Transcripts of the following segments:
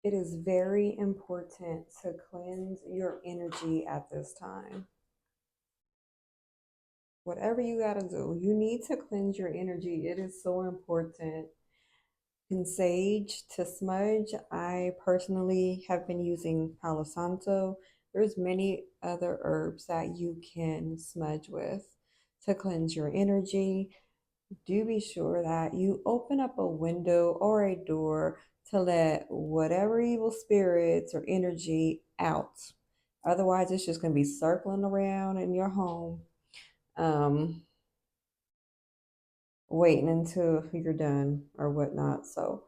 It is very important to cleanse your energy at this time. Whatever you got to do, you need to cleanse your energy. It is so important. In sage to smudge, I personally have been using Palo Santo. There's many other herbs that you can smudge with to cleanse your energy. Do be sure that you open up a window or a door to let whatever evil spirits or energy out. Otherwise, it's just going to be circling around in your home, um, waiting until you're done or whatnot. So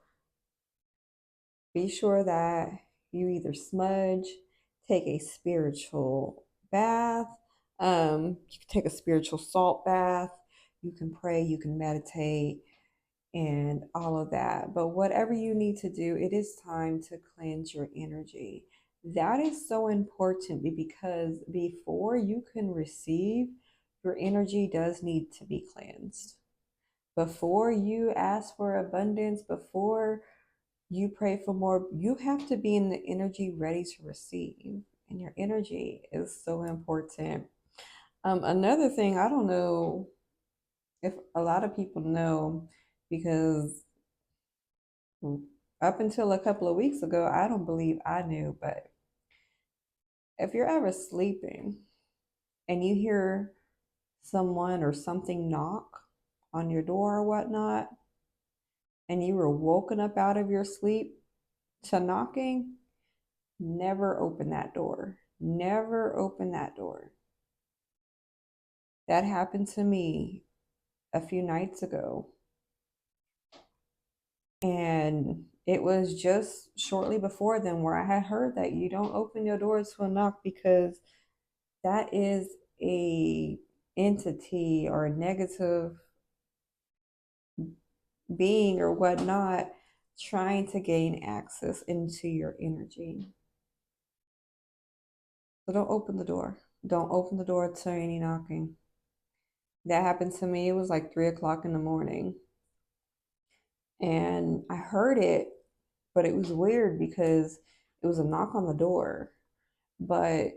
be sure that you either smudge, take a spiritual bath, you can take a spiritual salt bath, you can pray, you can meditate, and all of that. But whatever you need to do, it is time to cleanse your energy. That is so important because before you can receive, your energy does need to be cleansed. Before you ask for abundance, before you pray for more, you have to be in the energy ready to receive. And your energy is so important. Another thing, I don't know if a lot of people know, because up until a couple of weeks ago, I don't believe I knew, but if you're ever sleeping and you hear someone or something knock on your door or whatnot, and you were woken up out of your sleep to knocking, never open that door. Never open that door. That happened to me a few nights ago. And it was just shortly before then where I had heard that you don't open your doors to a knock because that is a entity or a negative being or whatnot trying to gain access into your energy. So don't open the door. Don't open the door to any knocking. That happened to me. It was like 3 o'clock in the morning. And I heard it, but it was weird because it was a knock on the door, but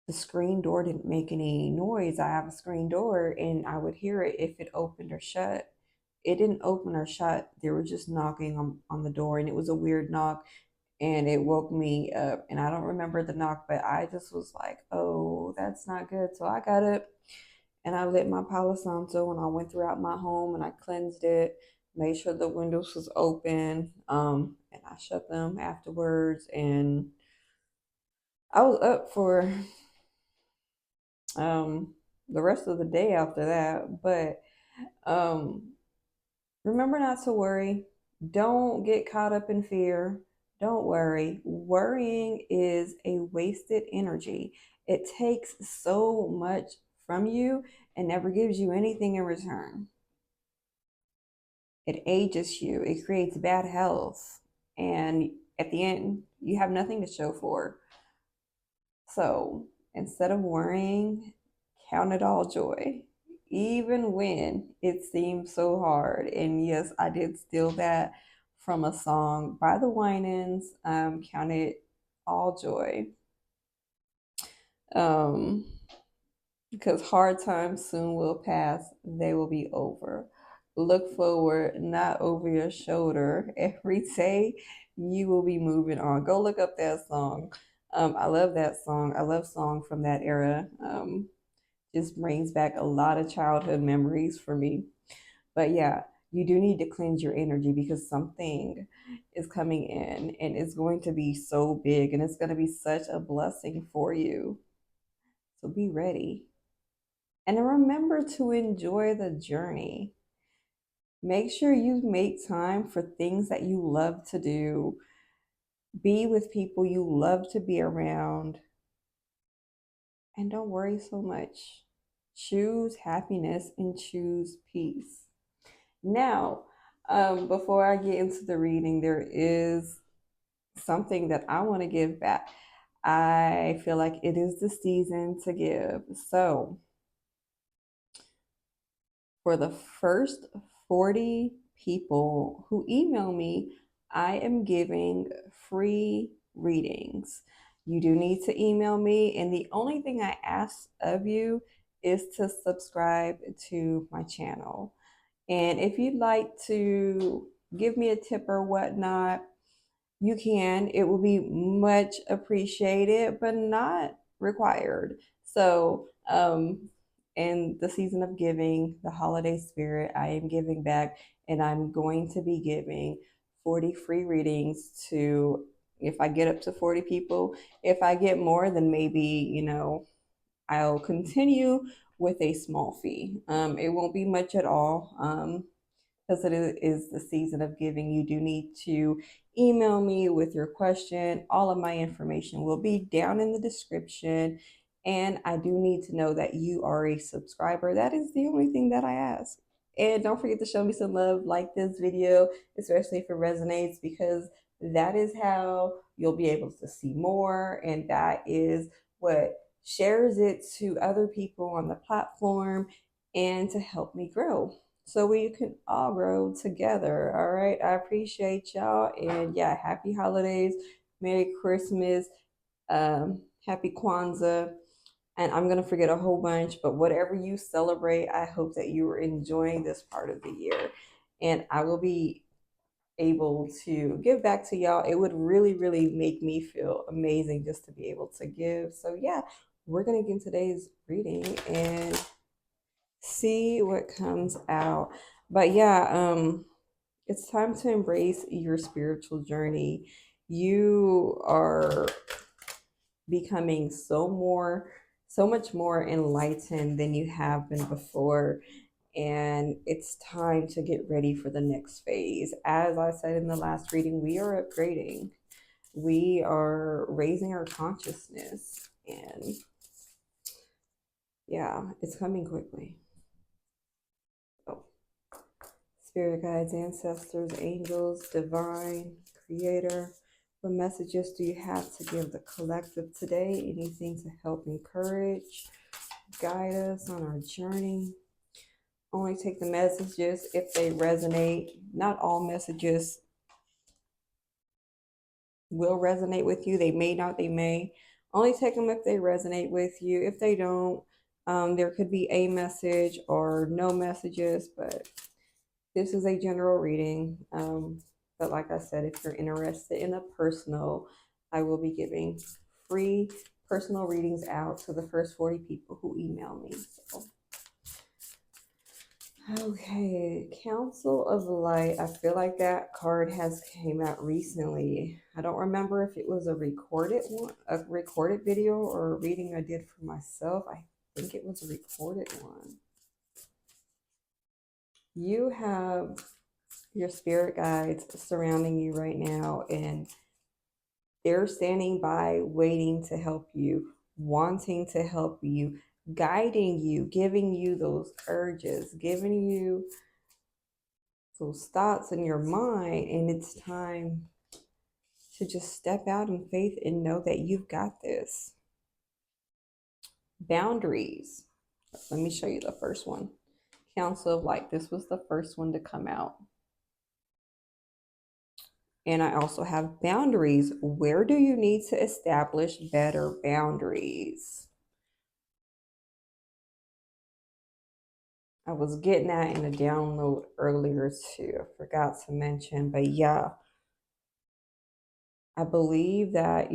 the screen door didn't make any noise. I have a screen door and I would hear it if it opened or shut. It didn't open or shut. They were just knocking on the door, and it was a weird knock, and it woke me up. And I don't remember the knock, but I just was like, oh, that's not good. So I got up and I lit my Palo Santo and I went throughout my home and I cleansed it, made sure the windows was open, and I shut them afterwards. And I was up for the rest of the day after that. But um, remember not to worry. Don't get caught up in fear. Don't worry. Worrying is a wasted energy. It takes so much from you and never gives you anything in return. It ages you, it creates bad health, and at the end, you have nothing to show for. So instead of worrying, count it all joy, even when it seems so hard. And yes, I did steal that from a song by the Winans. Count it all joy. Um, because hard times soon will pass, they will be over. Look forward, not over your shoulder. Every day you will be moving on. Go look up that song. I love that song. I love song from that era. Just brings back a lot of childhood memories for me. But yeah, you do need to cleanse your energy because something is coming in and it's going to be so big and it's going to be such a blessing for you. So be ready. And remember to enjoy the journey. Make sure you make time for things that you love to do. Be with people you love to be around. And don't worry so much. Choose happiness and choose peace. Now, before I get into the reading, there is something that I want to give back. I feel like it is the season to give. So, for the first 40 people who email me, I am giving free readings. You do need to email me, and the only thing I ask of you is to subscribe to my channel. And if you'd like to give me a tip or whatnot, you can. It will be much appreciated, but not required. So, in the season of giving, the holiday spirit, I am giving back, and I'm going to be giving 40 free readings to, if I get up to 40 people. If I get more, then maybe, I'll continue with a small fee. It won't be much at all. Because it is the season of giving, you do need to email me with your question. All of my information will be down in the description. And I do need to know that you are a subscriber. That is the only thing that I ask. And don't forget to show me some love, like this video, especially if it resonates, because that is how you'll be able to see more. And that is what shares it to other people on the platform and to help me grow so we can all grow together. All right. I appreciate y'all. And yeah, happy holidays. Merry Christmas. Happy Kwanzaa. And I'm going to forget a whole bunch, but whatever you celebrate, I hope that you are enjoying this part of the year. And I will be able to give back to y'all. It would really, really make me feel amazing just to be able to give. So, yeah, we're going to get today's reading and see what comes out. But yeah, it's time to embrace your spiritual journey. You are becoming so much more enlightened than you have been before. And it's time to get ready for the next phase. As I said in the last reading, we are upgrading. We are raising our consciousness. And yeah, it's coming quickly. Oh. Spirit guides, ancestors, angels, divine, creator, what messages do you have to give the collective today? Anything to help encourage, guide us on our journey? Only take the messages if they resonate. Not all messages will resonate with you. They may not, they may. Only take them if they resonate with you. If they don't, there could be a message or no messages, but this is a general reading. But like I said, if you're interested in a personal, I will be giving free personal readings out to the first 40 people who email me. So. Okay, Council of Light. I feel like that card has came out recently. I don't remember if it was a recorded video or a reading I did for myself. I think it was a recorded one. You have your spirit guides surrounding you right now, and they're standing by waiting to help you, wanting to help you, guiding you, giving you those urges, giving you those thoughts in your mind. And it's time to just step out in faith and know that you've got this. Boundaries. Let me show you the first one. Council of Light. This was the first one to come out. And I also have boundaries. Where do you need to establish better boundaries? I was getting that in a download earlier too. I forgot to mention, but yeah, I believe that,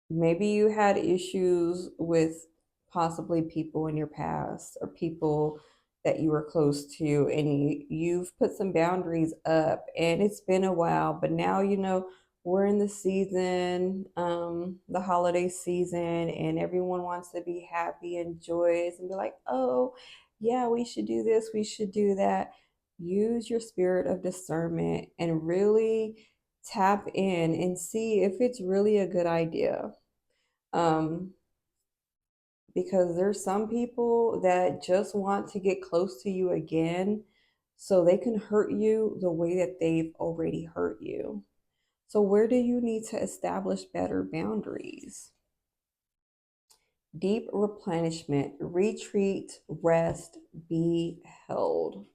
maybe you had issues with possibly people in your past or people that you were close to, and you've put some boundaries up, and it's been a while, but now we're in the season, the holiday season, and everyone wants to be happy and joyous and be like, oh yeah, we should do this, we should do that. Use your spirit of discernment and really tap in and see if it's really a good idea. um, because there's some people that just want to get close to you again so they can hurt you the way that they've already hurt you. So where do you need to establish better boundaries? Deep replenishment, retreat, rest, be held.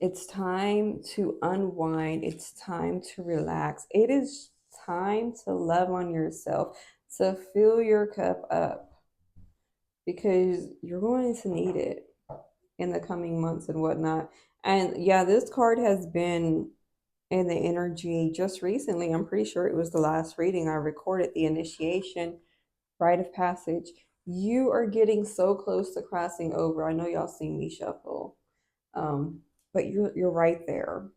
It's time to unwind. It's time to relax. It is time to love on yourself, to fill your cup up because you're going to need it in the coming months and whatnot. And yeah, this card has been in the energy just recently. I'm pretty sure it was the last reading I recorded, the initiation, rite of passage. You are getting so close to crossing over. I know y'all seen me shuffle, but you're right there.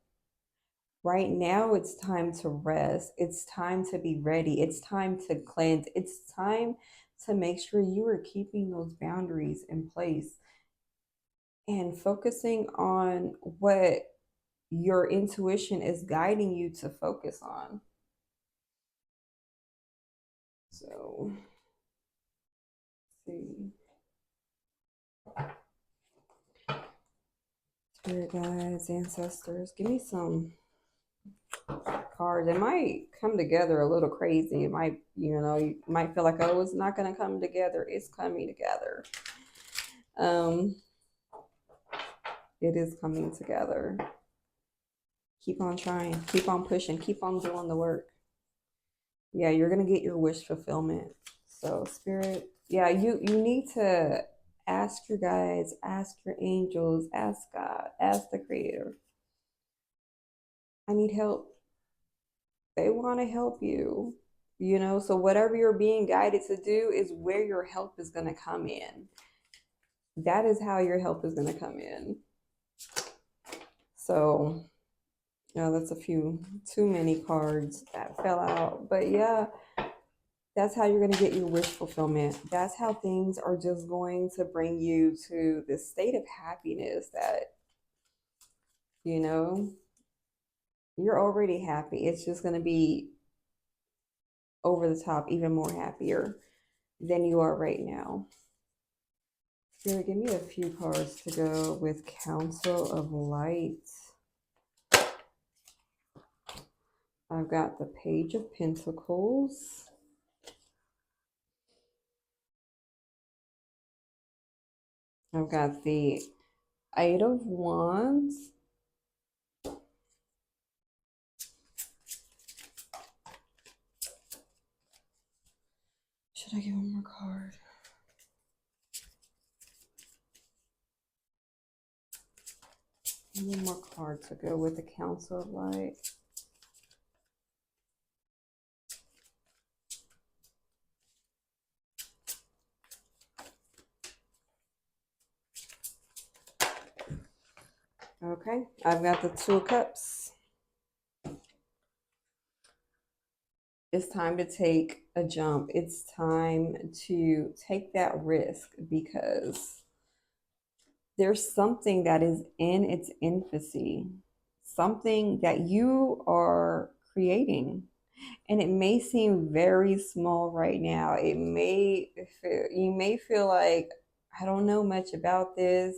Right now, it's time to rest. It's time to be ready. It's time to cleanse. It's time to make sure you are keeping those boundaries in place and focusing on what your intuition is guiding you to focus on. So, let's see. Spirit guides, ancestors, give me some cards. It might come together a little crazy. It might, you might feel like, oh, it's not going to come together. It's coming together. Um, it is coming together. Keep on trying, keep on pushing, keep on doing the work. Yeah, you're going to get your wish fulfillment. So, Spirit, yeah, you need to ask your guides, ask your angels, ask God, ask the Creator. I need help. They want to help you, so whatever you're being guided to do is where your help is going to come in. That is how your help is going to come in. So, that's a few too many cards that fell out. But yeah, that's how you're going to get your wish fulfillment. That's how things are just going to bring you to this state of happiness that, you're already happy. It's just going to be over the top, even more happier than you are right now. Spirit, give me a few cards to go with Council of Light. I've got the Page of Pentacles. I've got the Eight of Wands. Should I give one more card? One more card to go with the Council of Light. Okay, I've got the Two of Cups. It's time to take a jump. It's time to take that risk because there's something that is in its infancy, something that you are creating. And it may seem very small right now. You may feel like, I don't know much about this.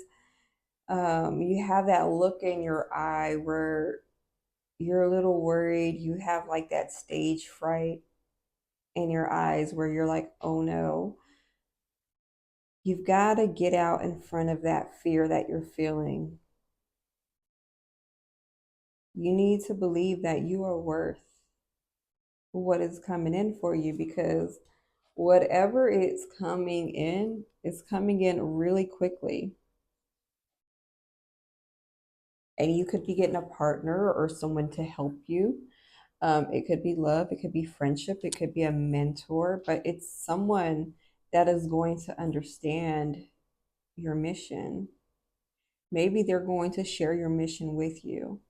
You have that look in your eye where you're a little worried. You have like that stage fright in your eyes where you're like, oh no. You've got to get out in front of that fear that you're feeling. You need to believe that you are worth what is coming in for you, because whatever is coming in is coming in really quickly. And you could be getting a partner or someone to help you. It could be love, it could be friendship, it could be a mentor, but it's someone that is going to understand your mission. Maybe they're going to share your mission with you.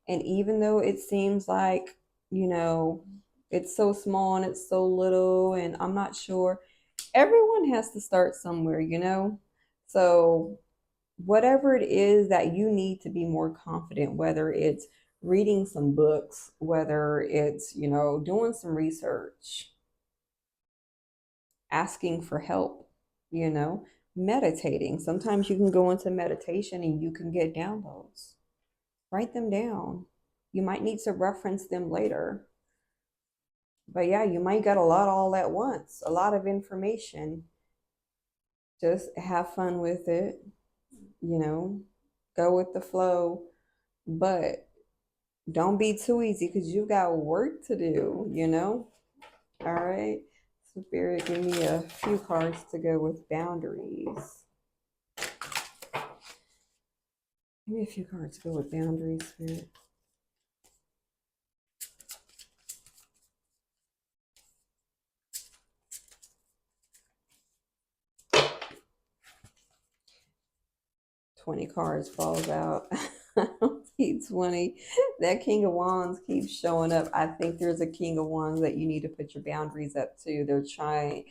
And even though it seems like, it's so small and it's so little, and I'm not sure, everyone has to start somewhere. So whatever it is that you need to be more confident, whether it's reading some books, whether it's, doing some research, asking for help, meditating. Sometimes you can go into meditation and you can get downloads. Write them down. You might need to reference them later. But yeah, you might get a lot all at once, a lot of information. Just have fun with it, go with the flow. but don't be too easy because you got work to do. All right. Spirit, give me a few cards to go with boundaries. Give me a few cards to go with boundaries, Spirit. 20 cards falls out. I don't see 20. That King of Wands keeps showing up. I think there's a King of Wands that you need to put your boundaries up to. They're trying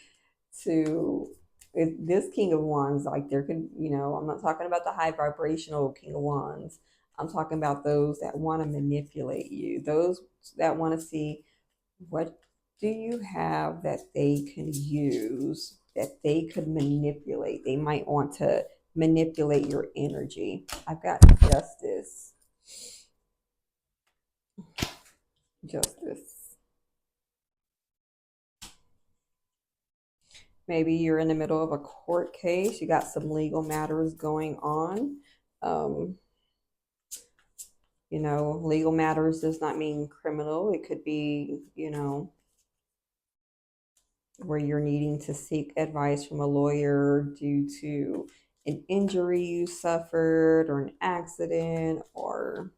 to, this King of Wands, like there could, I'm not talking about the high vibrational King of Wands. I'm talking about those that want to manipulate you, those that want to see what do you have that they can use, that they could manipulate. They might want to manipulate your energy. I've got justice. Justice. Maybe you're in the middle of a court case. You got some legal matters going on. Um, legal matters does not mean criminal. It could be, where you're needing to seek advice from a lawyer due to an injury you suffered or an accident, or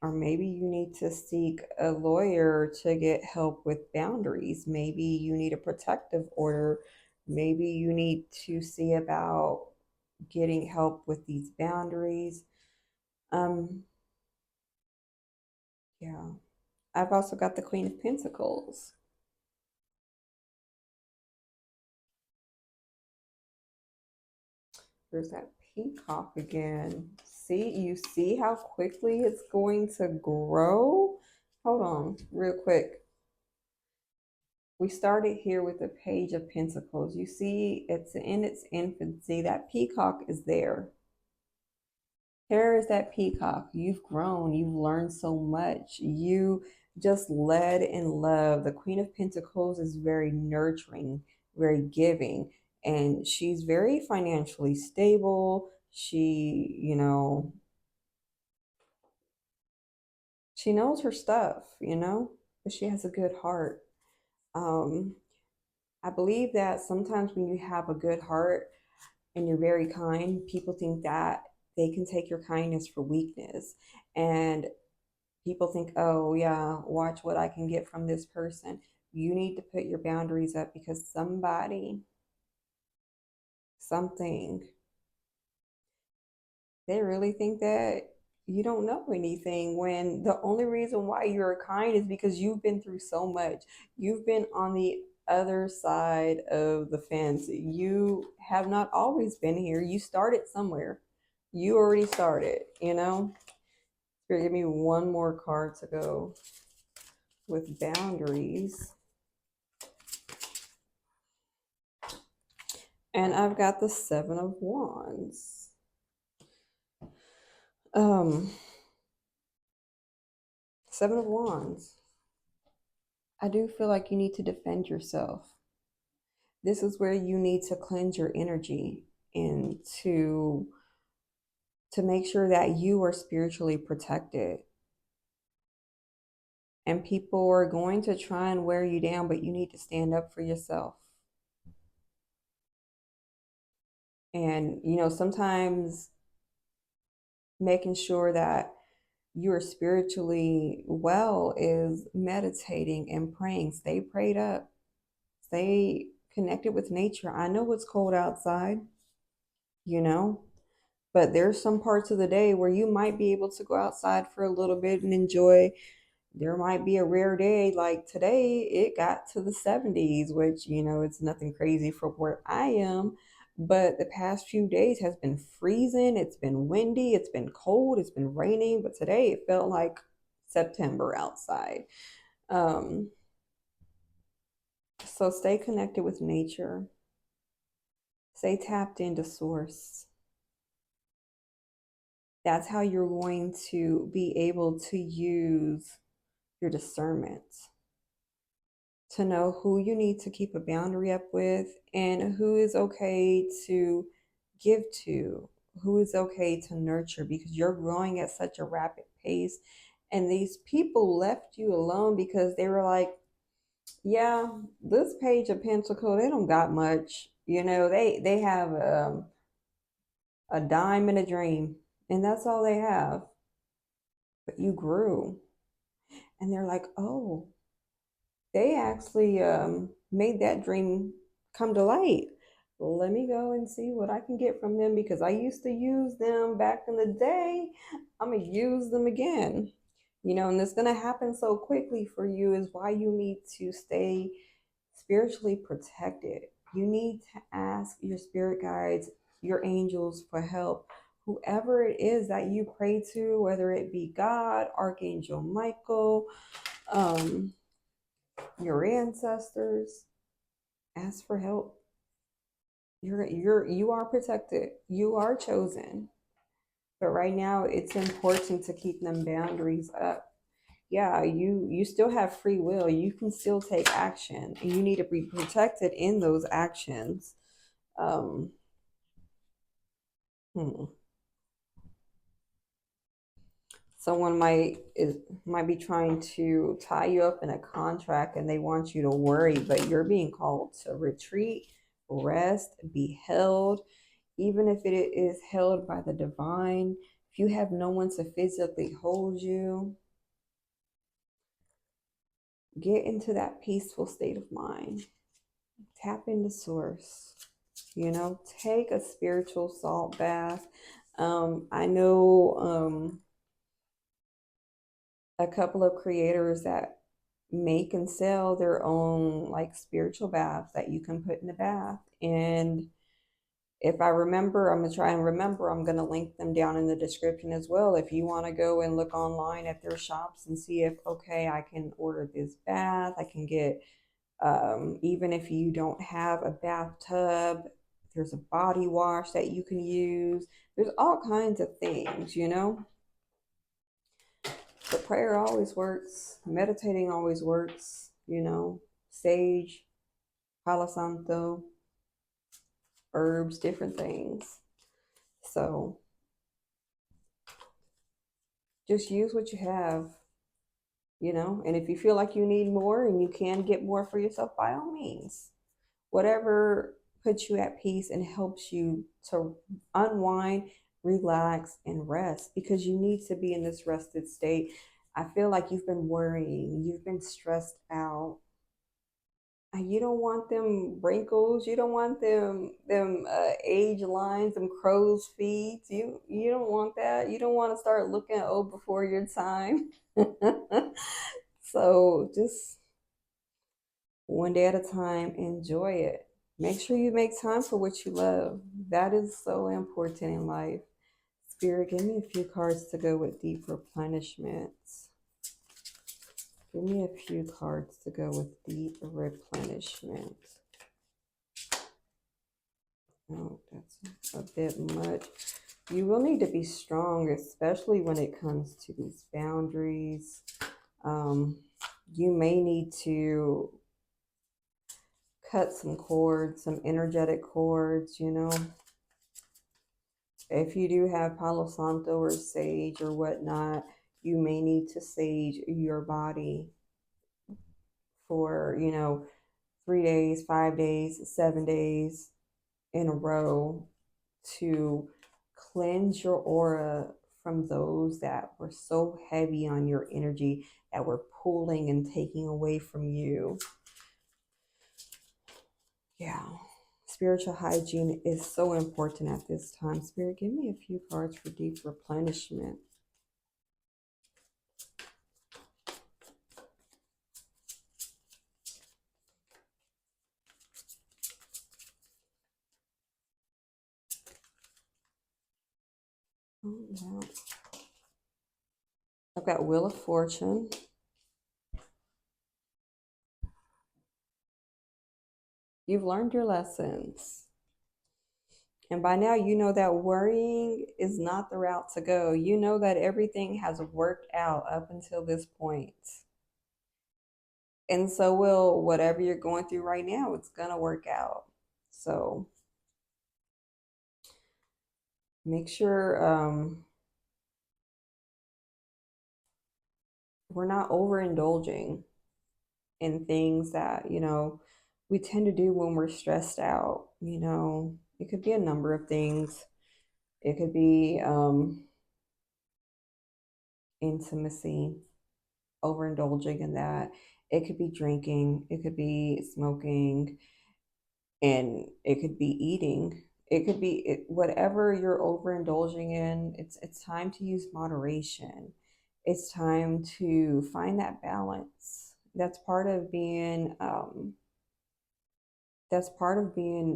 maybe you need to seek a lawyer to get help with boundaries. Maybe you need a protective order. Maybe you need to see about getting help with these boundaries. Yeah. I've also got the Queen of Pentacles. There's that peacock again. You see how quickly it's going to grow? Hold on, real quick. We started here with the Page of Pentacles. You see, it's in its infancy. That peacock is there. Here is that peacock. You've grown. You've learned so much. You just led in love. The Queen of Pentacles is very nurturing, very giving, and she's very financially stable. She knows her stuff, but she has a good heart. Um, I believe that sometimes when you have a good heart and you're very kind, people think that they can take your kindness for weakness. And people think, oh, yeah, watch what I can get from this person. You need to put your boundaries up because somebody, something, they really think that you don't know anything when the only reason why you're kind is because you've been through so much. You've been on the other side of the fence. You have not always been here. You started somewhere. You already started. Here, give me one more card to go with boundaries. And I've got the Seven of Wands. Seven of Wands. I do feel like you need to defend yourself. This is where you need to cleanse your energy and to make sure that you are spiritually protected. And people are going to try and wear you down, but you need to stand up for yourself. And sometimes making sure that you're spiritually well is meditating and praying. Stay prayed up. Stay connected with nature. I know it's cold outside, you know, but there's some parts of the day where you might be able to go outside for a little bit and enjoy. There might be a rare day like today, it got to the 70s, which, it's nothing crazy for where I am. But the past few days has been freezing. It's been windy. It's been cold. It's been raining. But today it felt like September outside. Um, so stay connected with nature. Stay tapped into source. That's how you're going to be able to use your discernment to know who you need to keep a boundary up with and who is okay to give to, who is okay to nurture, because you're growing at such a rapid pace. And these people left you alone because they were like, yeah, this page of Pentacle, they don't got much. They have a dime and a dream, and that's all they have. But you grew, and they're like, oh, they actually made that dream come to light. Let me go and see what I can get from them, because I used to use them back in the day. I'm going to use them again. And it's going to happen so quickly for you, is why you need to stay spiritually protected. You need to ask your spirit guides, your angels for help. Whoever it is that you pray to, whether it be God, Archangel Michael, um, your ancestors, ask for help. You are protected. You are chosen. But right now it's important to keep them boundaries up. Yeah, you still have free will. You can still take action, and you need to be protected in those actions. Um hmm. Someone might be trying to tie you up in a contract, and they want you to worry, but you're being called to retreat, rest, be held, even if it is held by the divine. If you have no one to physically hold you, get into that peaceful state of mind. Tap into source. Take a spiritual salt bath. I know a couple of creators that make and sell their own like spiritual baths that you can put in the bath. And if I remember, I'm going to try and remember, I'm going to link them down in the description as well. If you want to go and look online at their shops and see if, okay, I can order this bath, I can get, even if you don't have a bathtub, there's a body wash that you can use. There's all kinds of things. But prayer always works. Meditating always works. Sage, Palo Santo, herbs, different things. So just use what you have. And if you feel like you need more and you can get more for yourself, by all means. Whatever puts you at peace and helps you to unwind, relax, and rest, because you need to be in this rested state. I feel like you've been worrying, you've been stressed out. You don't want them wrinkles. You don't want them age lines, them crow's feet. You don't want that. You don't want to start looking old before your time. So just one day at a time, enjoy it. Make sure you make time for what you love. That is so important in life. Spirit, give me a few cards to go with deep replenishments. Give me a few cards to go with deep replenishment. Oh, that's a bit much. You will need to be strong, especially when it comes to these boundaries. You may need to cut some cords, some energetic cords. If you do have Palo Santo or sage or whatnot, you may need to sage your body for 3 days, 5 days, 7 days in a row to cleanse your aura from those that were so heavy on your energy, that were pulling and taking away from you. Yeah. Spiritual hygiene is so important at this time. Spirit, give me a few cards for deep replenishment. Oh, wow. I've got Wheel of Fortune. You've learned your lessons. And by now, you know that worrying is not the route to go. You know that everything has worked out up until this point. And so will whatever you're going through right now, it's going to work out. So Make sure we're not overindulging in things that, we tend to do when we're stressed out. It could be a number of things. It could be intimacy, overindulging in that. It could be drinking, it could be smoking, and it could be eating. It could be whatever you're overindulging in. It's time to use moderation. It's time to find that balance. That's part of being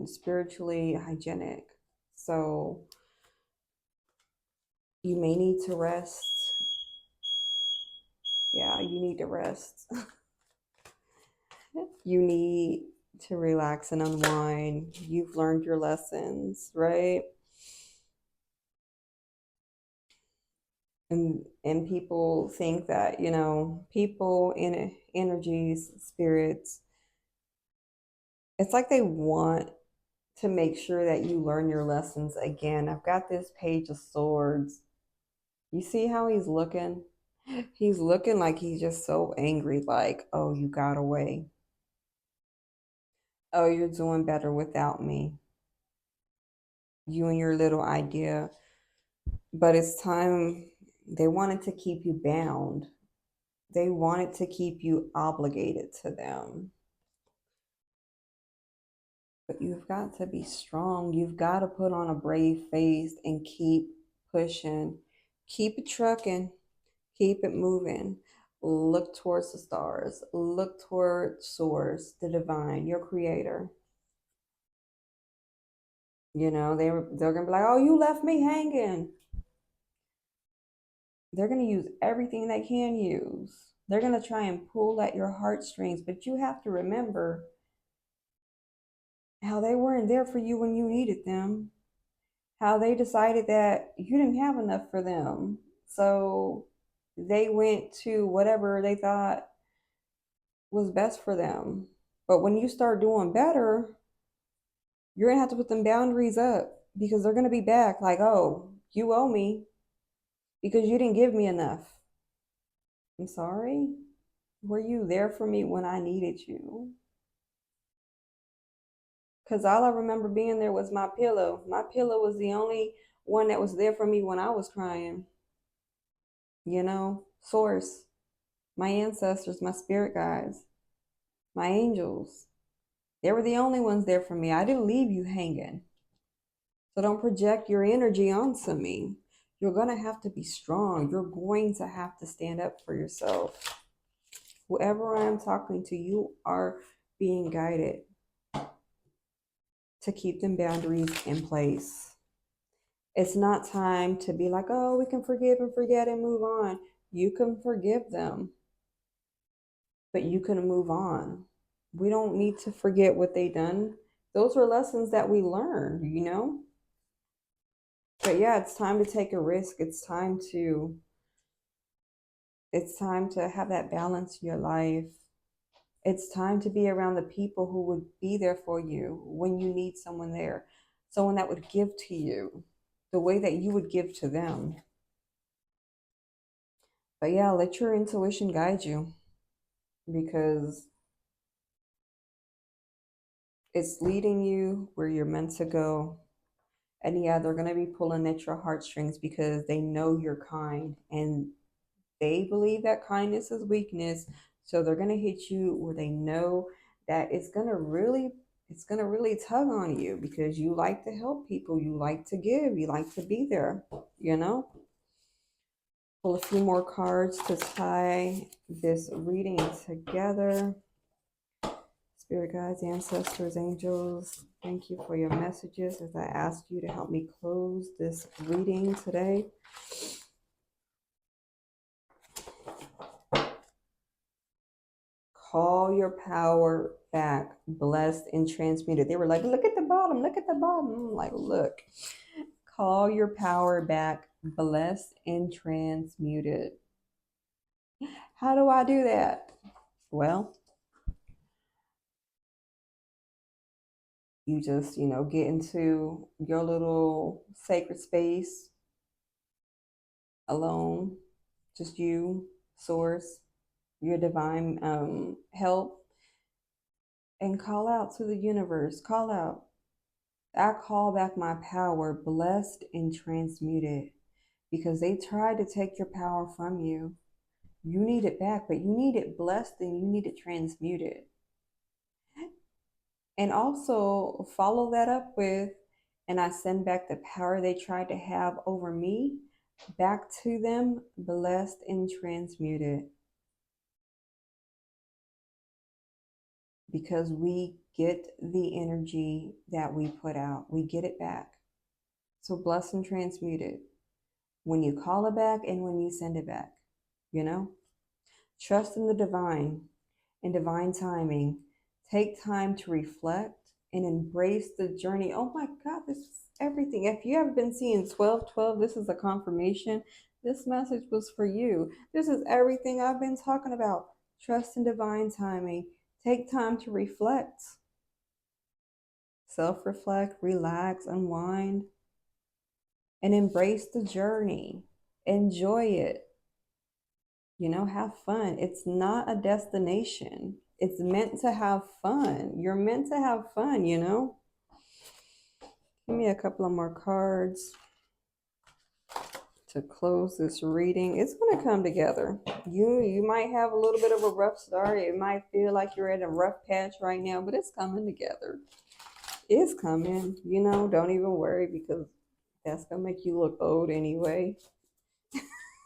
spiritually hygienic. So you may need to rest. Yeah, you need to rest. You need to relax and unwind. You've learned your lessons, right? And people think that, people in energies, spirits, it's like they want to make sure that you learn your lessons again. I've got this page of swords. You see how he's looking? He's looking like he's just so angry, like, oh, you got away. Oh, you're doing better without me. You and your little idea. But it's time. They wanted to keep you bound. They wanted to keep you obligated to them. But you've got to be strong. You've got to put on a brave face and keep pushing. Keep it trucking. Keep it moving. Look towards the stars. Look toward source, the divine, your creator. They're gonna be like, oh, you left me hanging. They're gonna use everything they can use. They're gonna try and pull at your heartstrings, but you have to remember how they weren't there for you when you needed them. How they decided that you didn't have enough for them. So they went to whatever they thought was best for them. But when you start doing better, you're gonna have to put them boundaries up because they're gonna be back like, oh, you owe me because you didn't give me enough. I'm sorry. Were you there for me when I needed you? Because all I remember being there was my pillow. My pillow was the only one that was there for me when I was crying. Source, my ancestors, my spirit guides, my angels. They were the only ones there for me. I didn't leave you hanging. So don't project your energy onto me. You're going to have to be strong. You're going to have to stand up for yourself. Whoever I am talking to, you are being guided to keep them boundaries in place. It's not time to be like, oh, we can forgive and forget and move on. You can forgive them, but you can move on. We don't need to forget what they done. Those are lessons that we learn. But yeah, it's time to take a risk. It's time to have that balance in your life. It's time to be around the people who would be there for you when you need someone there. Someone that would give to you the way that you would give to them. But yeah, let your intuition guide you because it's leading you where you're meant to go. And yeah, they're going to be pulling at your heartstrings because they know you're kind and they believe that kindness is weakness. So they're going to hit you where they know that it's going to really tug on you because you like to help people, you like to give, you like to be there, you know? Pull a few more cards to tie this reading together. Spirit guides, ancestors, angels, thank you for your messages as I ask you to help me close this reading today. Call your power back, blessed and transmuted. They were like, look at the bottom, look at the bottom. I'm like, look, call your power back, blessed and transmuted. How do I do that? Well, You just, get into your little sacred space alone, just you, source, your divine help, and call out to the universe. Call out. I call back my power, blessed and transmuted, because they tried to take your power from you. You need it back, but you need it blessed and you need it transmuted. And also follow that up with, and I send back the power they tried to have over me back to them, blessed and transmuted. Because we get the energy that we put out, we get it back. So blessed and transmuted when you call it back and when you send it back, you know? Trust in the divine and divine timing. Take time to reflect and embrace the journey. Oh my God, this is everything. If you have been seeing 1212, this is a confirmation. This message was for you. This is everything I've been talking about. Trust in divine timing. Take time to reflect, self reflect, relax, unwind, and embrace the journey. Enjoy it. Have fun. It's not a destination. It's meant to have fun. You're meant to have fun. Give me a couple of more cards to close this reading. It's going to come together. You might have a little bit of a rough start. It might feel like you're in a rough patch right now, but it's coming together. It's coming. Don't even worry, because that's going to make you look old anyway.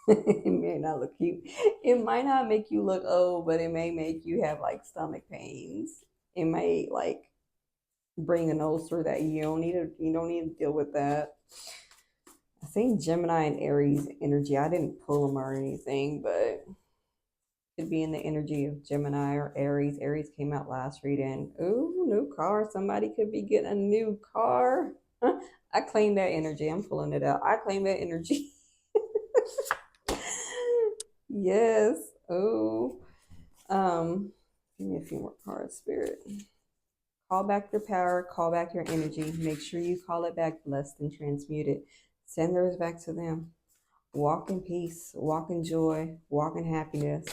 It may not look cute. It might not make you look old, but it may make you have like stomach pains. It may like bring an ulcer that you don't need to deal with that. I think Gemini and Aries energy. I didn't pull them or anything, but could be in the energy of Gemini or Aries. Aries came out last reading. Ooh, new car. Somebody could be getting a new car. I claim that energy. I'm pulling it out. I claim that energy. Yes. Oh. Give me a few more cards, Spirit. Call back your power, call back your energy. Make sure you call it back blessed and transmuted. Send those back to them. Walk in peace, walk in joy, walk in happiness,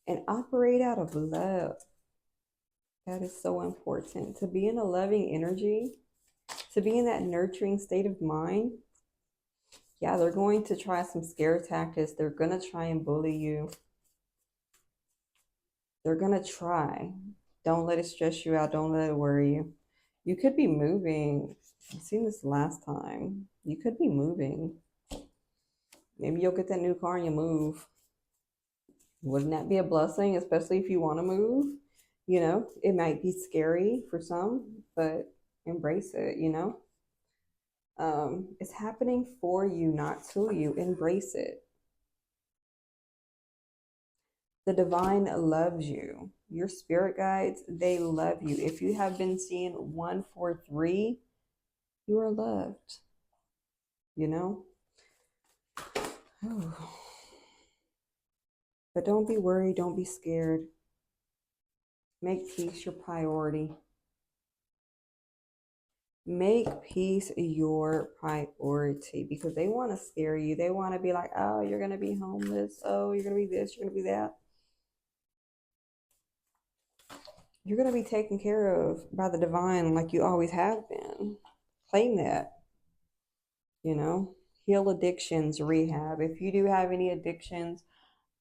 and operate out of love. That is so important. To be in a loving energy, to be in that nurturing state of mind. Yeah, they're going to try some scare tactics. They're going to try and bully you. They're going to try. Don't let it stress you out. Don't let it worry you. You could be moving. I've seen this last time. You could be moving. Maybe you'll get that new car and you move. Wouldn't that be a blessing, especially if you want to move? It might be scary for some, but embrace it, It's happening for you, not to you. Embrace it. The divine loves you. Your spirit guides, they love you. If you have been seeing 143, you are loved. But don't be worried. Don't be scared. Make peace your priority. Make peace your priority, because they want to scare you. They want to be like, oh, you're going to be homeless. Oh, you're going to be this. You're going to be that. You're going to be taken care of by the divine like you always have been. Claim that. Heal addictions, rehab. If you do have any addictions,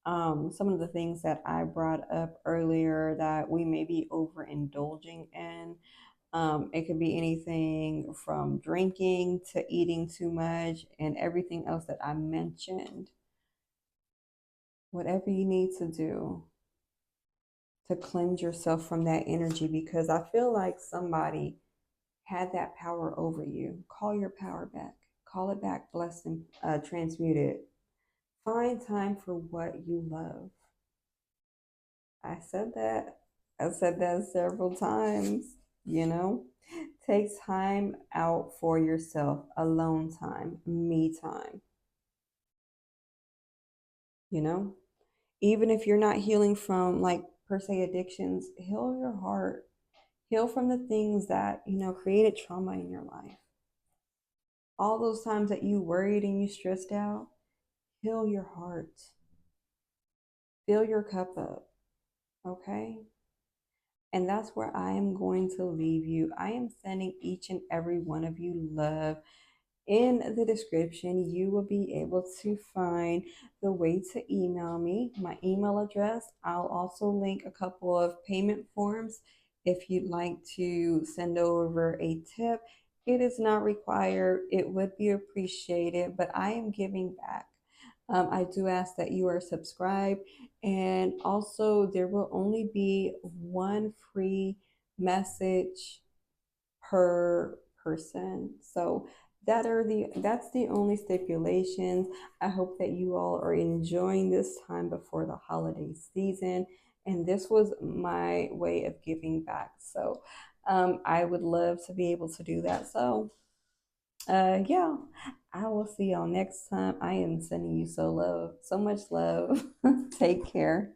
some of the things that I brought up earlier that we may be overindulging in, it could be anything from drinking to eating too much and everything else that I mentioned. Whatever you need to do to cleanse yourself from that energy, because I feel like somebody had that power over you. Call your power back. Call it back, blessed and transmuted. Find time for what you love. I said that. I said that several times, Take time out for yourself, alone time, me time. Even if you're not healing from like per se addictions, heal your heart, Heal from the things that, created trauma in your life. All those times that you worried and you stressed out, heal your heart. Fill your cup up, okay? And that's where I am going to leave you. I am sending each and every one of you love. In the description, you will be able to find the way to email me, my email address. I'll also link a couple of payment forms if you'd like to send over a tip. It is not required, it would be appreciated, but I am giving back. I do ask that you are subscribed, and also there will only be one free message per person. So that's the only stipulations. I hope that you all are enjoying this time before the holiday season. And this was my way of giving back. So I would love to be able to do that. So yeah, I will see y'all next time. I am sending you so much love. Take care.